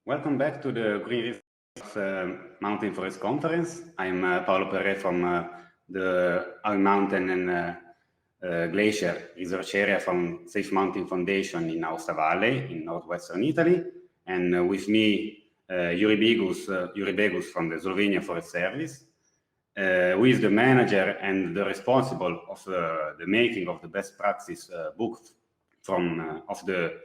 Welcome back to the GreenRisk Mountain Forest Conference. I'm Paolo Perret from the Iron Mountain and Glacier Research Area from Safe Mountain Foundation in Aosta Valley in northwestern Italy. And with me, Jurij Begus from the Slovenia Forest Service, who is the manager and the responsible of the making of the best practice book from of the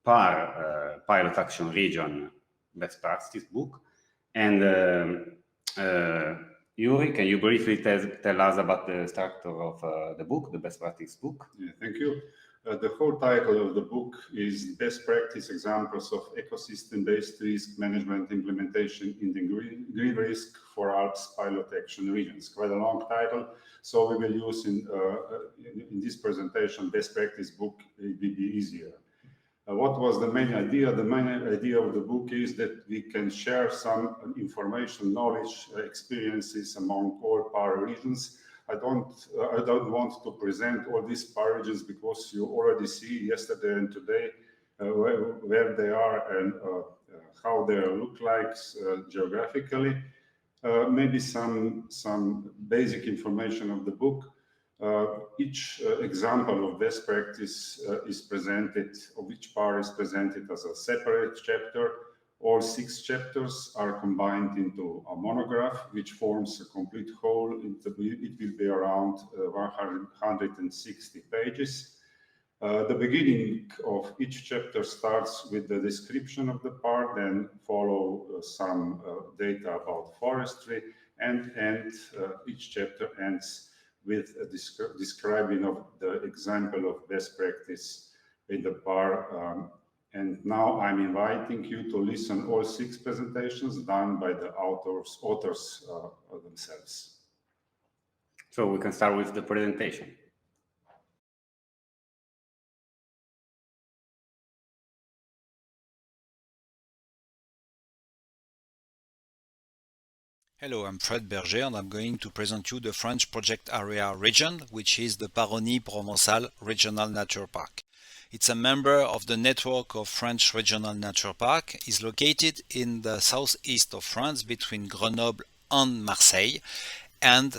Pilot Action Region best practice book. And Jurij, can you briefly tell us about the structure of the book, the best practice book? Yeah, thank you. The whole title of the book is Best Practice Examples of Ecosystem-Based Risk Management Implementation in the GreenRisk4ALPs Pilot Action Regions. Quite a long title, so we will use in this presentation Best Practice book. It will be easier. What was the main idea? The main idea of the book is that we can share some information, knowledge, experiences among all PAR regions. I don't want to present all these PAR regions because you already see yesterday and today where they are and how they look like geographically. Maybe some basic information of the book. Each example of best practice is presented, of each PAR is presented as a separate chapter. All 6 chapters are combined into a monograph, which forms a complete whole. It will be around 160 pages. The beginning of each chapter starts with the description of the PAR, then follow some data about forestry, and each chapter ends with a describing of the example of best practice in the PAR. And now I'm inviting you to listen all 6 presentations done by the authors themselves. So we can start with the presentation. Hello, I'm Frederic Berger and I'm going to present you the French project area region, which is the Baronnies Provençal Regional Nature Park. It's a member of the network of French Regional Nature Park. It's located in the southeast of France between Grenoble and Marseille. And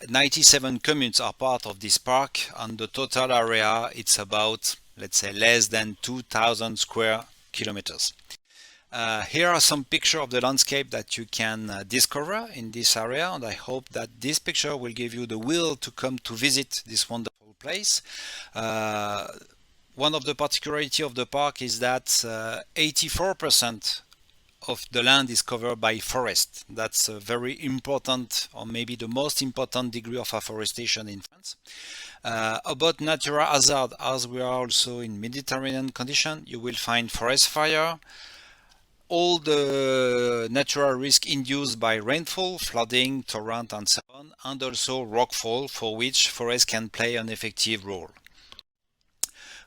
97 communes are part of this park, and the total area, it's about, let's say, less than 2,000 square kilometers. Here are some pictures of the landscape that you can discover in this area, and I hope that this picture will give you the will to come to visit this wonderful place. One of the particularities of the park is that 84% of the land is covered by forest. That's a very important, or maybe the most important degree of afforestation in France. About natural hazard, as we are also in Mediterranean condition, you will find forest fire, all the natural risk induced by rainfall, flooding, torrent and so on, and also rockfall, for which forest can play an effective role.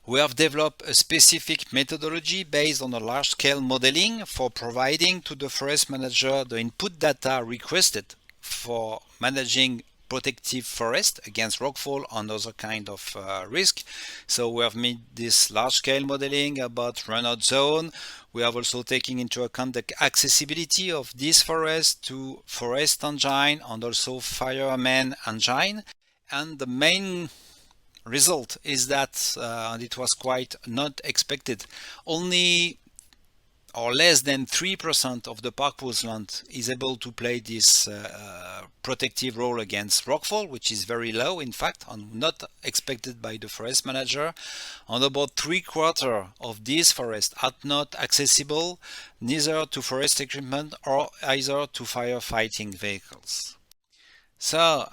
We have developed a specific methodology based on a large-scale modeling for providing to the forest manager the input data requested for managing protective forest against rockfall and other kind of risk. So we have made this large-scale modeling about runout zone. We have also taken into account the accessibility of this forest to forest engine and also fireman engine. And the main result is that, and it was quite not expected, only or less than 3% of the park woodland is able to play this protective role against rockfall, which is very low, in fact, and not expected by the forest manager. And about 3/4 of these forests are not accessible neither to forest equipment or either to firefighting vehicles. So,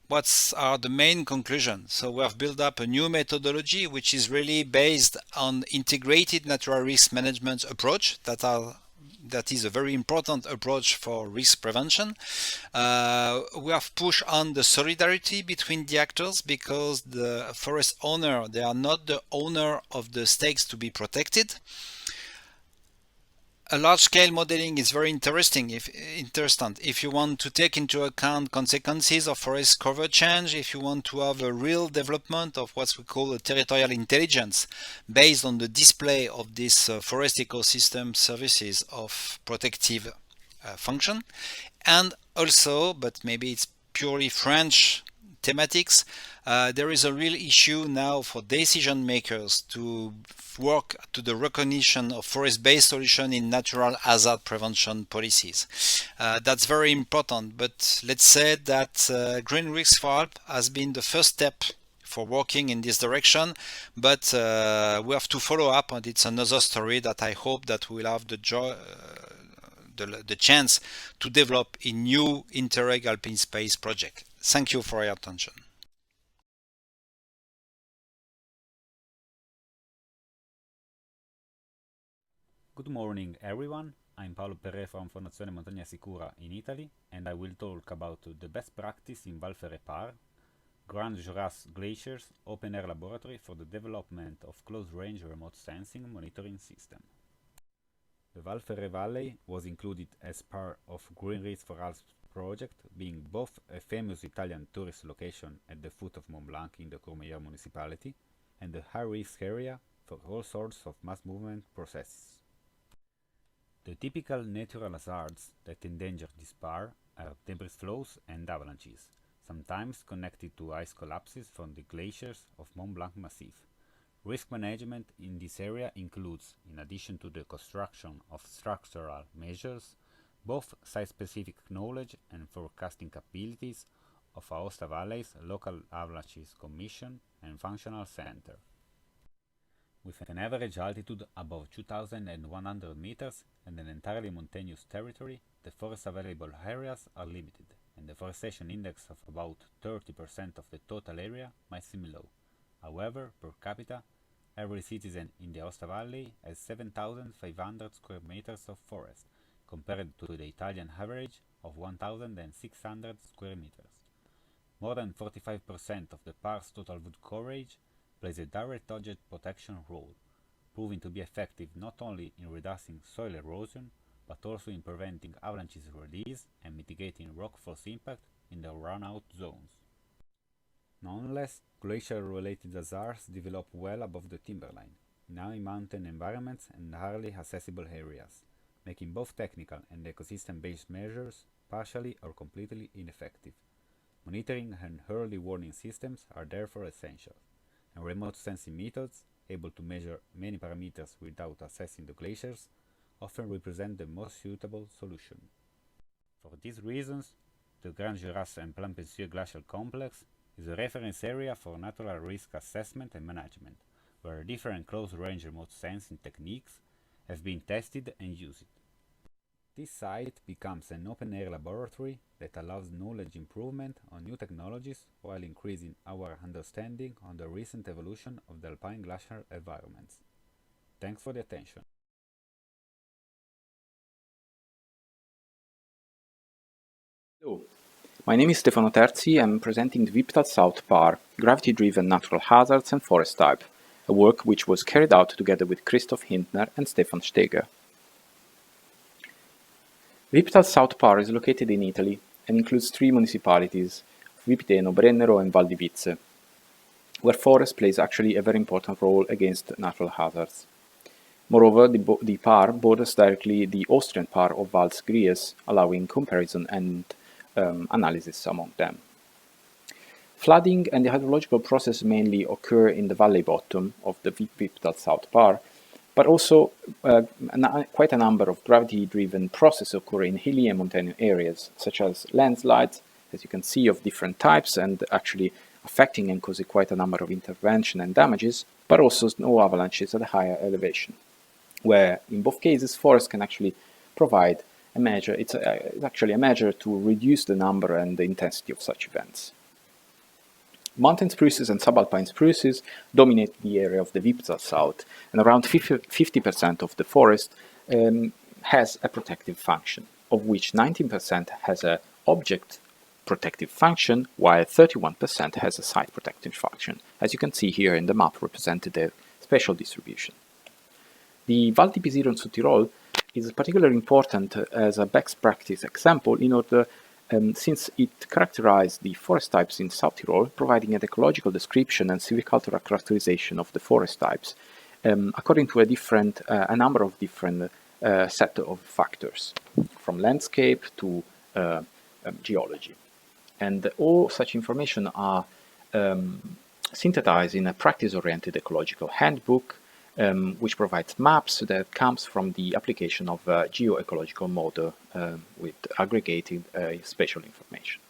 what are the main conclusions? So we have built up a new methodology which is really based on integrated natural risk management approach that is a very important approach for risk prevention. We have pushed on the solidarity between the actors because the forest owner, they are not the owner of the stakes to be protected. A large-scale modeling is very interesting if you want to take into account consequences of forest cover change, if you want to have a real development of what we call a territorial intelligence based on the display of this forest ecosystem services of protective function. And also, but maybe it's purely French thematics, there is a real issue now for decision makers to work to the recognition of forest-based solution in natural hazard prevention policies. That's very important, but let's say that GreenRisk4ALPs has been the first step for working in this direction, but we have to follow up, and it's another story that I hope that we'll have the chance to develop in new Interreg Alpine Space project. Thank you for your attention. Good morning everyone, I'm Paolo Perret from Fondazione Montagna Sicura in Italy, and I will talk about the best practice in Val Ferret Parc, Grand Jura's Glaciers open-air laboratory for the development of close-range remote sensing monitoring system. The Val Ferret Valley was included as part of GreenRisk4ALPs project, being both a famous Italian tourist location at the foot of Mont Blanc in the Courmayeur municipality and a high-risk area for all sorts of mass movement processes. The typical natural hazards that endanger this park are debris flows and avalanches, sometimes connected to ice collapses from the glaciers of Mont Blanc Massif. Risk management in this area includes, in addition to the construction of structural measures, both site-specific knowledge and forecasting capabilities of Aosta Valley's local avalanches commission and functional center. With an average altitude above 2,100 meters and an entirely mountainous territory, the forest available areas are limited, and the forestation index of about 30% of the total area might seem low. However, per capita, every citizen in the Aosta Valley has 7,500 square meters of forest, compared to the Italian average of 1,600 square meters. More than 45% of the park's total wood coverage plays a direct object protection role, proving to be effective not only in reducing soil erosion, but also in preventing avalanches release and mitigating rockfall impact in the run-out zones. Nonetheless, glacier-related hazards develop well above the timberline, in high mountain environments and hardly accessible areas, making both technical and ecosystem-based measures partially or completely ineffective. Monitoring and early warning systems are therefore essential, and remote sensing methods, able to measure many parameters without assessing the glaciers, often represent the most suitable solution. For these reasons, the Grand Jura's and Plain-Pensieux glacial complex is a reference area for natural risk assessment and management, where different close-range remote sensing techniques have been tested and used. This site becomes an open-air laboratory that allows knowledge improvement on new technologies while increasing our understanding on the recent evolution of the alpine glacial environments. Thanks for the attention. Hello, my name is Stefano Terzi. I'm presenting the Wipptal South Parc, Gravity-Driven Natural Hazards and Forest Type, a work which was carried out together with Christoph Hintner and Stefan Steger. Wipptal South Parc is located in Italy and includes 3 municipalities, Vipiteno, Brennero and Val di Vize, where forest plays actually a very important role against natural hazards. Moreover, the park borders directly the Austrian part of Vals Gries, allowing comparison and analysis among them. Flooding and the hydrological process mainly occur in the valley bottom of the Wipptal South Parc, but also quite a number of gravity-driven processes occur in hilly and mountainous areas, such as landslides, as you can see, of different types, and actually affecting and causing quite a number of intervention and damages, but also snow avalanches at a higher elevation, where in both cases forests can actually provide a measure. It's actually a measure to reduce the number and the intensity of such events. Mountain spruces and subalpine spruces dominate the area of the Wipptal South, and around 50% of the forest has a protective function, of which 19% has an object protective function, while 31% has a site protective function, as you can see here in the map represented a spatial distribution. The Val di Bisiro in Südtirol is particularly important as a best practice example in order since it characterized the forest types in South Tyrol, providing an ecological description and silvicultural characterization of the forest types according to a number of different set of factors, from landscape to geology. And all such information are synthesized in a practice-oriented ecological handbook, which provides maps that comes from the application of a geoecological model with aggregated spatial information.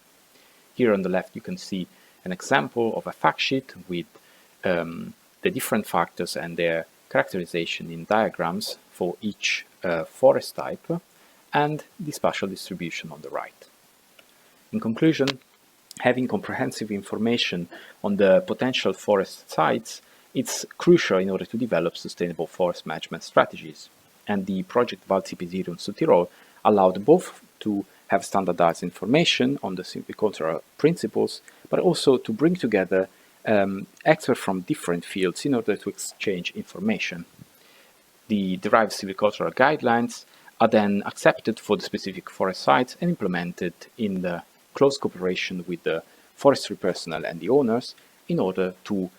Here on the left you can see an example of a fact sheet with the different factors and their characterization in diagrams for each forest type and the spatial distribution on the right. In conclusion, having comprehensive information on the potential forest sites it's crucial in order to develop sustainable forest management strategies. And the project Vals Wipptal Südtirol allowed both to have standardized information on the silvicultural principles, but also to bring together experts from different fields in order to exchange information. The derived silvicultural guidelines are then accepted for the specific forest sites and implemented in the close cooperation with the forestry personnel and the owners in order to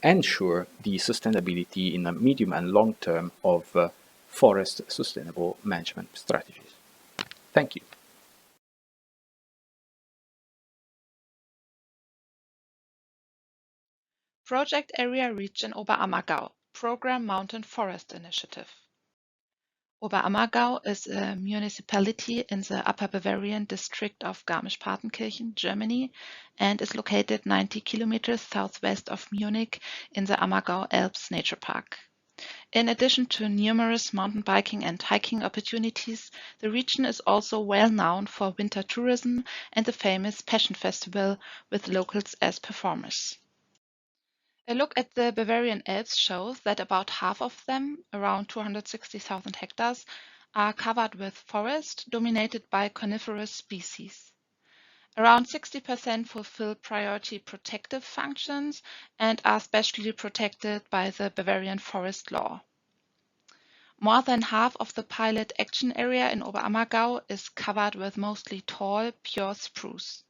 ensure the sustainability in the medium and long term of forest sustainable management strategies. Thank you. Project Area Region Oberammergau, Program Mountain Forest Initiative. Oberammergau is a municipality in the Upper Bavarian district of Garmisch-Partenkirchen, Germany, and is located 90 kilometers southwest of Munich in the Ammergau Alps Nature Park. In addition to numerous mountain biking and hiking opportunities, the region is also well known for winter tourism and the famous Passion Festival with locals as performers. A look at the Bavarian Alps shows that about half of them, around 260,000 hectares, are covered with forest dominated by coniferous species. Around 60% fulfill priority protective functions and are specially protected by the Bavarian forest law. More than half of the pilot action area in Oberammergau is covered with mostly tall, pure spruce.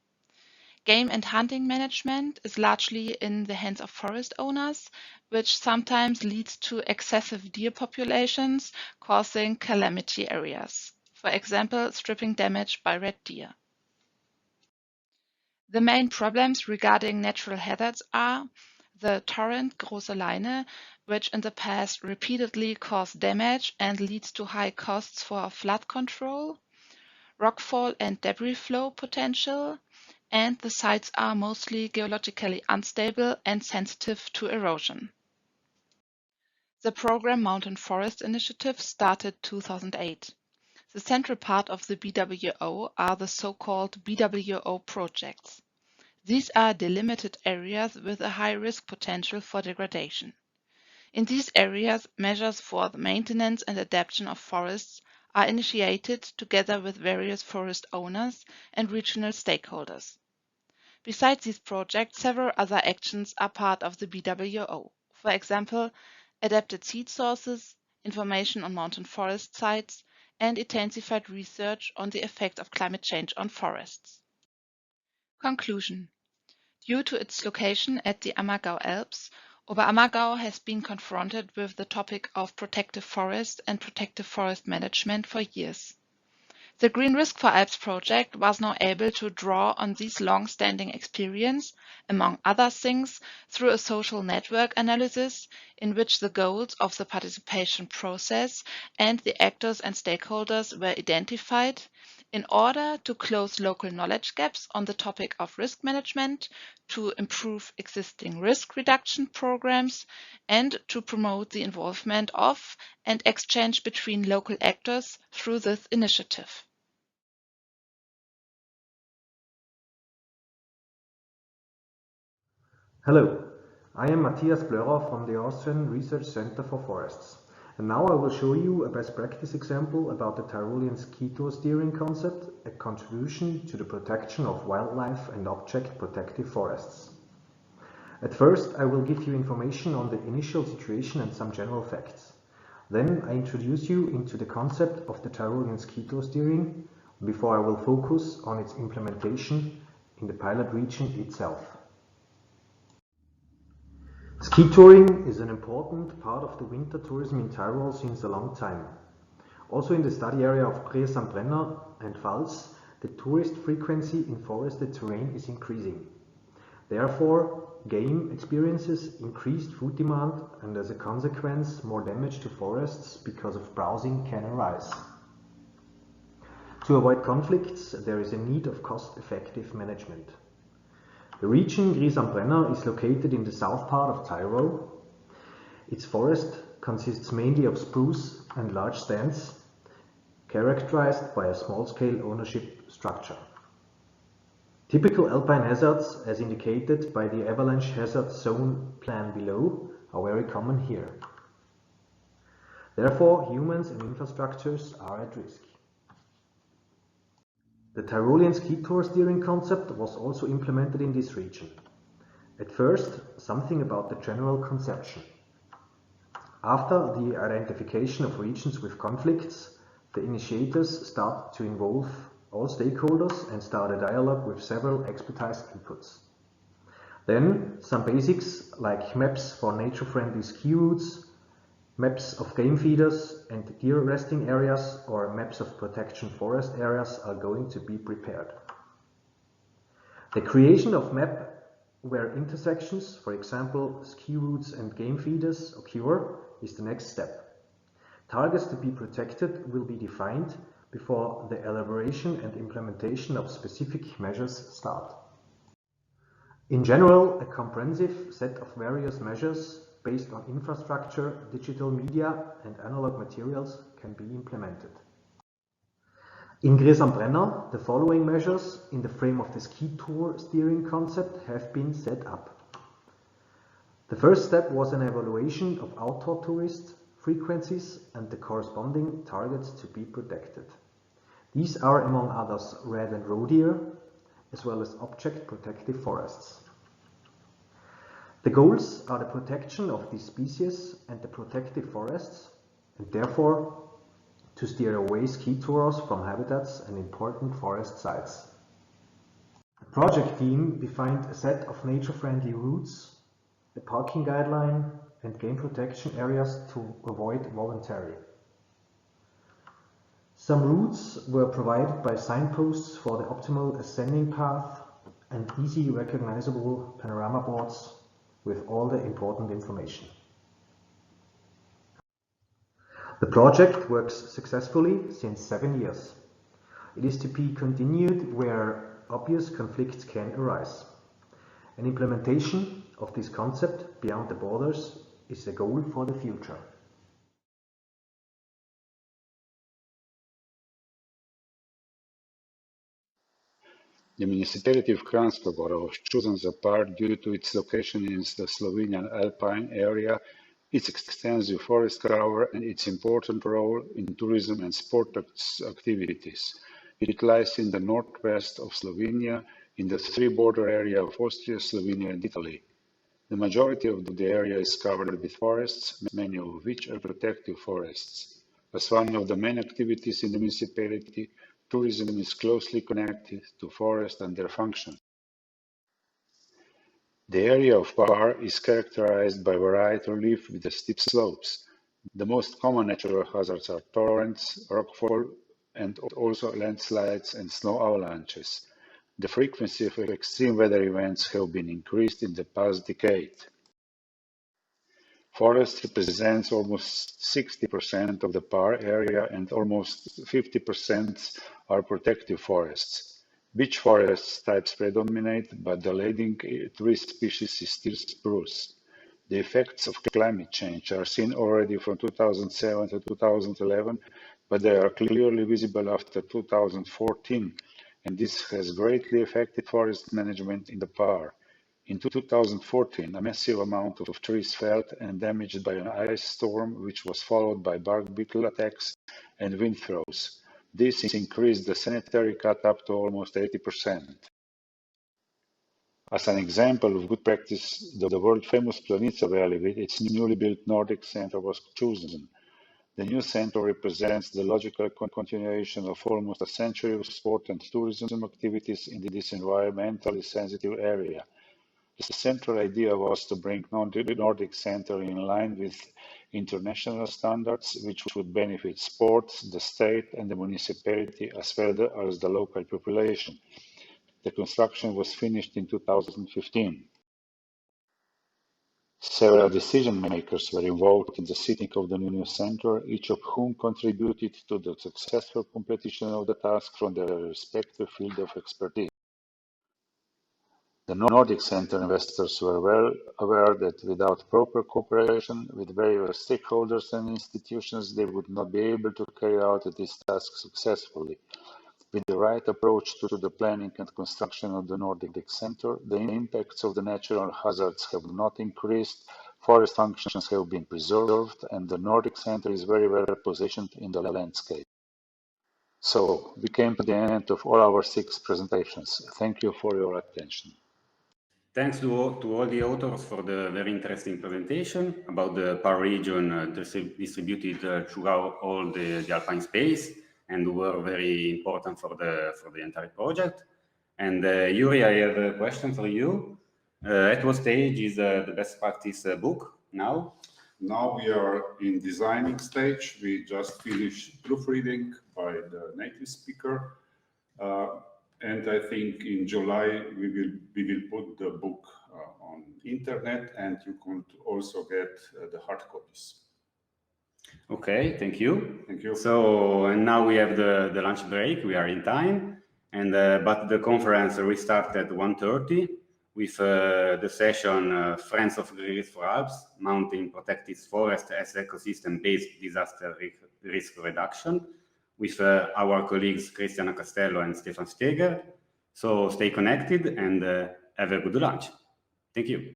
Game and hunting management is largely in the hands of forest owners, which sometimes leads to excessive deer populations causing calamity areas, for example, stripping damage by red deer. The main problems regarding natural hazards are the torrent Große Leine, which in the past repeatedly caused damage and leads to high costs for flood control, rockfall and debris flow potential, and the sites are mostly geologically unstable and sensitive to erosion. The program Mountain Forest Initiative started 2008. The central part of the BWO are the so-called BWO projects. These are delimited areas with a high risk potential for degradation. In these areas, measures for the maintenance and adaptation of forests are initiated together with various forest owners and regional stakeholders. Besides these projects, several other actions are part of the BWO. For example, adapted seed sources, information on mountain forest sites, and intensified research on the effect of climate change on forests. Conclusion. Due to its location at the Ammergau Alps, Oberammergau has been confronted with the topic of protective forest and protective forest management for years. The GreenRisk4ALPs project was now able to draw on this long-standing experience, among other things, through a social network analysis in which the goals of the participation process and the actors and stakeholders were identified in order to close local knowledge gaps on the topic of risk management, to improve existing risk reduction programs, and to promote the involvement of and exchange between local actors through this initiative. Hello, I am Matthias Plörer from the Austrian Research Center for Forests, and now I will show you a best practice example about the Tyrolean ski tour steering concept, a contribution to the protection of wildlife and object protective forests. At first, I will give you information on the initial situation and some general facts. Then I introduce you into the concept of the Tyrolean ski tour steering before I will focus on its implementation in the pilot region itself. Ski touring is an important part of the winter tourism in Tyrol since a long time. Also in the study area of Gries and Brenner and Vals, the tourist frequency in forested terrain is increasing. Therefore, game experiences, increased food demand, and as a consequence, more damage to forests because of browsing can arise. To avoid conflicts, there is a need of cost-effective management. The region Gries and Brenner is located in the south part of Tyrol. Its forest consists mainly of spruce and large stands, characterized by a small-scale ownership structure. Typical alpine hazards, as indicated by the avalanche hazard zone plan below, are very common here. Therefore, humans and infrastructures are at risk. The Tyrolean ski tour steering concept was also implemented in this region. At first, something about the general conception. After the identification of regions with conflicts, the initiators start to involve all stakeholders and start a dialogue with several expertise inputs. Then, some basics like maps for nature-friendly ski routes, maps of game feeders and deer resting areas, or maps of protection forest areas are going to be prepared. The creation of map where intersections, for example ski routes and game feeders, occur is the next step. Targets to be protected will be defined before the elaboration and implementation of specific measures start. In general, a comprehensive set of various measures based on infrastructure, digital media and analog materials can be implemented. In Gries and Brenner, the following measures in the frame of the ski tour steering concept have been set up. The first step was an evaluation of outdoor tourist frequencies and the corresponding targets to be protected. These are among others red and roe deer, as well as object protective forests. The goals are the protection of these species and the protective forests, and therefore to steer away ski tours from habitats and important forest sites. The project team defined a set of nature-friendly routes, a parking guideline, and game protection areas to avoid voluntary. Some routes were provided by signposts for the optimal ascending path and easy recognizable panorama boards with all the important information. The project works successfully since 7 years. It is to be continued where obvious conflicts can arise. An implementation of this concept beyond the borders is the goal for the future. The municipality of Kranjska Gora was chosen as a park due to its location in the Slovenian Alpine area, its extensive forest cover, and its important role in tourism and sport activities. It lies in the northwest of Slovenia, in the three-border area of Austria, Slovenia, and Italy. The majority of the area is covered with forests, many of which are protective forests. As one of the main activities in the municipality, tourism is closely connected to forests and their function. The area of Parc is characterized by varied relief with the steep slopes. The most common natural hazards are torrents, rockfall, and also landslides and snow avalanches. The frequency of extreme weather events have been increased in the past decade. Forest represents almost 60% of the Parc area and almost 50% are protective forests. Beech forest types predominate, but the leading tree species is still spruce. The effects of climate change are seen already from 2007 to 2011, but they are clearly visible after 2014, and this has greatly affected forest management in the Parc. In 2014, a massive amount of trees fell and damaged by an ice storm, which was followed by bark beetle attacks and wind throws. This increased the sanitary cut up to almost 80%. As an example of good practice, the world-famous Planica Valley with its newly built Nordic Center was chosen. The new center represents the logical continuation of almost a century of sport and tourism activities in this environmentally sensitive area. The central idea was to bring Nordic Center in line with international standards, which would benefit sports, the state and the municipality, as well as the local population. The construction was finished in 2015. Several decision makers were involved in the setting of the new center, each of whom contributed to the successful completion of the task from their respective field of expertise. The Nordic Center investors were well aware that without proper cooperation with various stakeholders and institutions, they would not be able to carry out this task successfully. With the right approach to the planning and construction of the Nordic Center, the impacts of the natural hazards have not increased, forest functions have been preserved, and the Nordic Center is very well positioned in the landscape. So, we came to the end of all our 6 presentations. Thank you for your attention. Thanks to all the authors for the very interesting presentation about the Parc region distributed throughout all the Alpine space, and were very important for the entire project. And Jurij, I have a question for you. At what stage is the best practice book now? Now we are in designing stage. We just finished proofreading by the native speaker. And I think in July we will put the book on internet, and you can also get the hard copies. Okay, thank you. Thank you. So, and now we have the lunch break. We are in time, and but the conference restarts at 1:30 with the session Friends of GreenRisk4ALPs, Mountain Protected Forest as Ecosystem-Based Disaster Risk Reduction, with our colleagues Cristiano Castello and Stefan Steger. So stay connected and have a good lunch. Thank you.